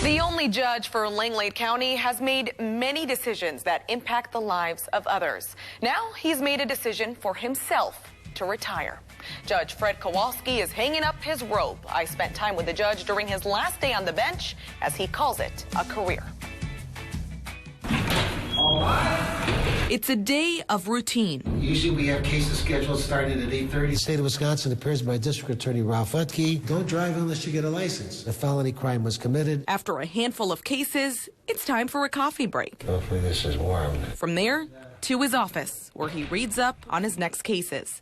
The only judge for Langlade County has made many decisions that impact the lives of others. Now he's made a decision for himself to retire. Judge Fred Kowalski is hanging up his robe. I spent time with the judge during his last day on the bench, as he calls it, a career. It's a day of routine. Usually we have cases scheduled starting at 8:30. The state of Wisconsin appears by District Attorney Ralph Utke. Don't drive unless you get a license. A felony crime was committed. After a handful of cases, it's time for a coffee break. Hopefully this is warm. From there to his office, where he reads up on his next cases.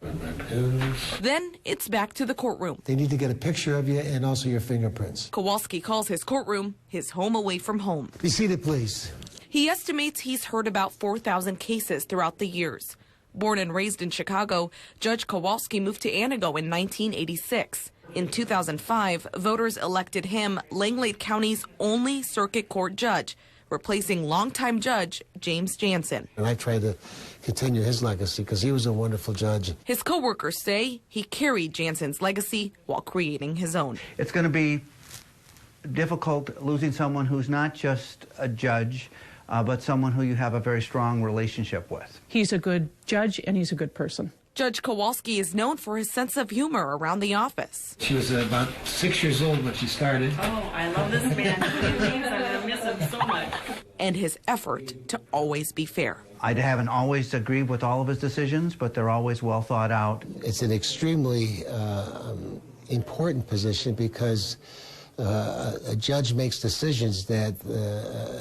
Then it's back to the courtroom. They need to get a picture of you and also your fingerprints. Kowalski calls his courtroom his home away from home. Be seated, please. He estimates he's heard about 4,000 cases throughout the years. Born and raised in Chicago, Judge Kowalski moved to Antigo in 1986. In 2005, voters elected him Langlade County's only circuit court judge, replacing longtime judge James Jansen. And I try to continue his legacy because he was a wonderful judge. His coworkers say he carried Jansen's legacy while creating his own. It's going to be difficult losing someone who's not just a judge, but someone who you have a very strong relationship with. He's a good judge and he's a good person. Judge Kowalski is known for his sense of humor around the office. She was about 6 years old when she started. Oh, I love this man. I'm going to miss him so much. And his effort to always be fair. I haven't always agreed with all of his decisions, but they're always well thought out. It's an extremely important position because a judge makes decisions that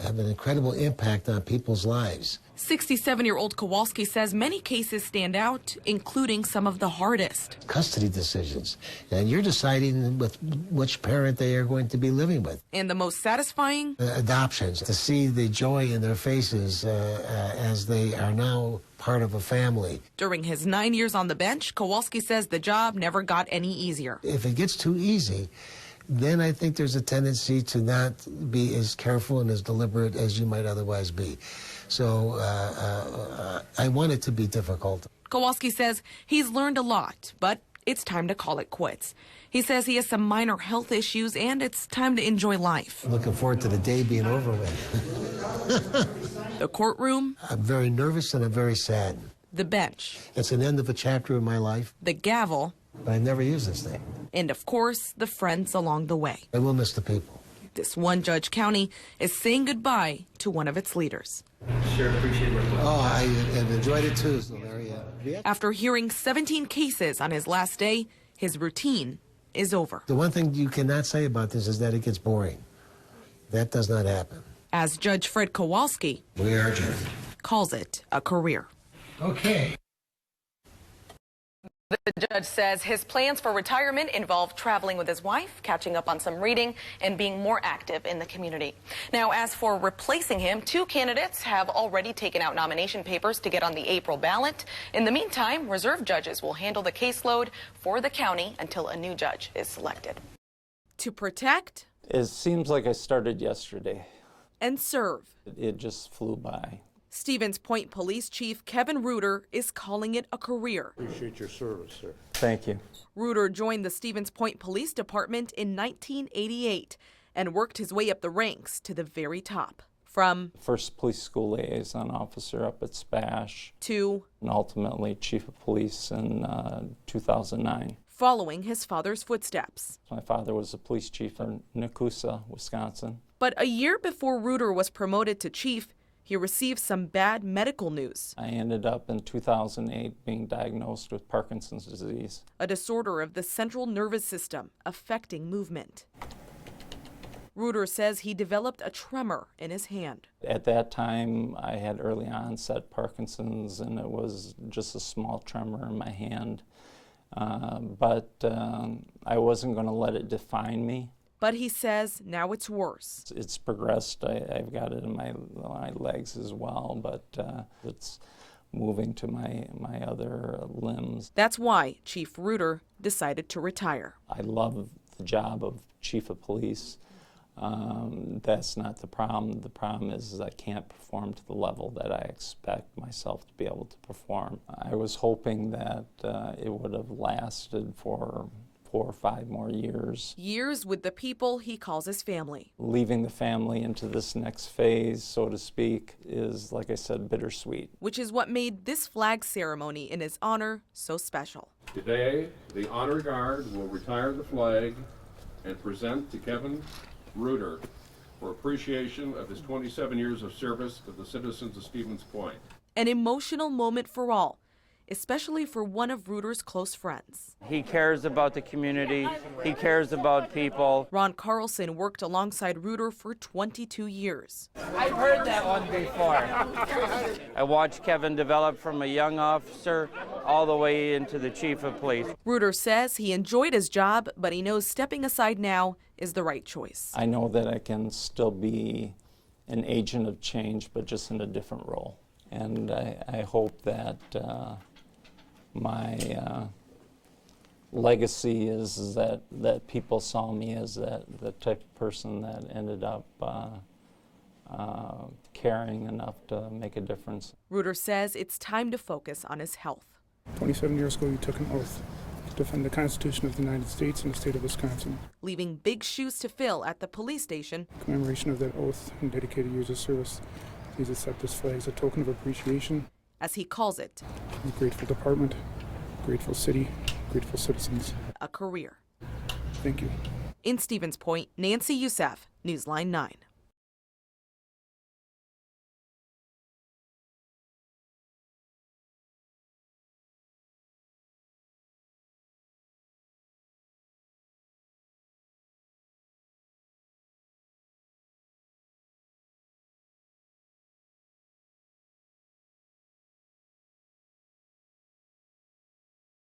have an incredible impact on people's lives. 67-year-old Kowalski says many cases stand out, including some of the hardest. Custody decisions, and you're deciding with which parent they are going to be living with. And the most satisfying? Adoptions, to see the joy in their faces as they are now part of a family. During his 9 years on the bench, Kowalski says the job never got any easier. If it gets too easy, then I think there's a tendency to not be as careful and as deliberate as you might otherwise be. So I want it to be difficult. Kowalski says he's learned a lot, but it's time to call it quits. He says he has some minor health issues and it's time to enjoy life. I'm looking forward to the day being over with. The courtroom. I'm very nervous and I'm very sad. The bench. It's an end of a chapter in my life. The gavel. But I never use this thing. And of course, the friends along the way. I will miss the people. This one Judge County is saying goodbye to one of its leaders. Sure, appreciate it. Oh, I have enjoyed it too, Larry. After hearing 17 cases on his last day, his routine is over. The one thing you cannot say about this is that it gets boring. That does not happen. As Judge Fred Kowalski We are adjourned. calls it a career. Okay. The judge says his plans for retirement involve traveling with his wife, catching up on some reading, and being more active in the community. Now, as for replacing him, 2 candidates have already taken out nomination papers to get on the April ballot. In the meantime, reserve judges will handle the caseload for the county until a new judge is selected. To protect. It seems like I started yesterday. And serve. It just flew by. Stevens Point Police Chief Kevin Reuter is calling it a career. Appreciate your service, sir. Thank you. Reuter joined the Stevens Point Police Department in 1988 and worked his way up the ranks to the very top. From First police school liaison officer up at Spash to and ultimately chief of police in 2009. Following his father's footsteps. My father was a police chief in Nakusa, Wisconsin. But a year before Reuter was promoted to chief, he received some bad medical news. I ended up in 2008 being diagnosed with Parkinson's disease, a disorder of the central nervous system affecting movement. Reuter says he developed a tremor in his hand. At that time, I had early onset Parkinson's, and it was just a small tremor in my hand. But I wasn't going to let it define me. But he says now it's worse. It's progressed. I've got it in my legs as well, but it's moving to my other limbs. That's why Chief Reuter decided to retire. I love the job of chief of police. That's not the problem. The problem is I can't perform to the level that I expect myself to be able to perform. I was hoping that it would have lasted for 4 or 5 more years. Years with the people he calls his family. Leaving the family into this next phase, so to speak, is, like I said, bittersweet. Which is what made this flag ceremony in his honor so special. Today, the Honor Guard will retire the flag and present to Kevin Reuter for appreciation of his 27 years of service to the citizens of Stevens Point. An emotional moment for all, especially for one of Reuter's close friends. He cares about the community. He cares about people. Ron Carlson worked alongside Reuter for 22 years. I've heard that one before. I watched Kevin develop from a young officer all the way into the chief of police. Reuter says he enjoyed his job, but he knows stepping aside now is the right choice. I know that I can still be an agent of change, but just in a different role. And I hope that my legacy is that people saw me as the type of person that ended up caring enough to make a difference. Reuter says it's time to focus on his health. 27 years ago, you took an oath to defend the Constitution of the United States and the state of Wisconsin. Leaving big shoes to fill at the police station. In commemoration of that oath and dedicated years of service, please accept this flag as a token of appreciation. As he calls it, A grateful department, grateful city, grateful citizens. a career. Thank you. In Stevens Point, Nancy Youssef, Newsline 9.